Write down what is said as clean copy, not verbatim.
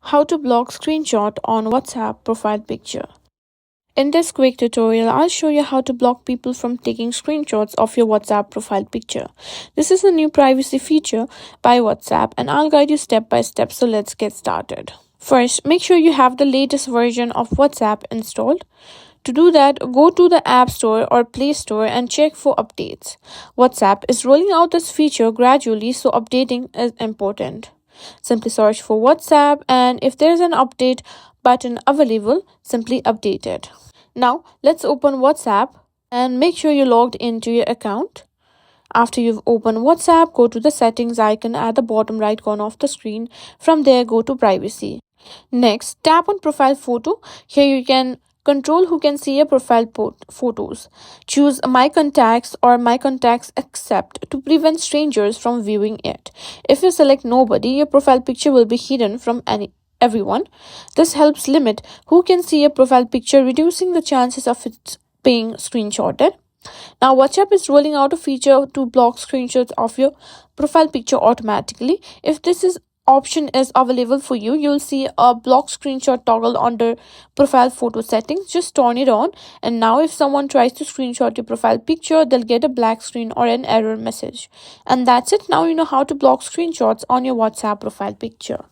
How to block screenshot on WhatsApp profile picture. In this quick tutorial, I'll show you how to block people from taking screenshots of your WhatsApp profile picture. This is a new privacy feature by WhatsApp and I'll guide you step by step, so let's get started. First, make sure you have the latest version of WhatsApp installed. To do that, go to the App Store or Play Store and check for updates. WhatsApp is rolling out this feature gradually, so updating is important. Simply search for WhatsApp, and if there's an update button available, simply update it. Now, let's open WhatsApp and make sure you're logged into your account. After you've opened WhatsApp, go to the settings icon at the bottom right corner of the screen. From there, go to privacy. Next, tap on profile photo. Here you can control who can see your profile photos. Choose my contacts or my contacts accept to prevent strangers from viewing it. If you select nobody, your profile picture will be hidden from everyone. This helps limit who can see your profile picture, reducing the chances of it being screenshotted. Now, WhatsApp is rolling out a feature to block screenshots of your profile picture automatically. If this option is available for you, you'll see a block screenshot toggle under profile photo settings. Just turn it on, and now if someone tries to screenshot your profile picture, they'll get a black screen or an error message. And that's it. Now you know how to block screenshots on your WhatsApp profile picture.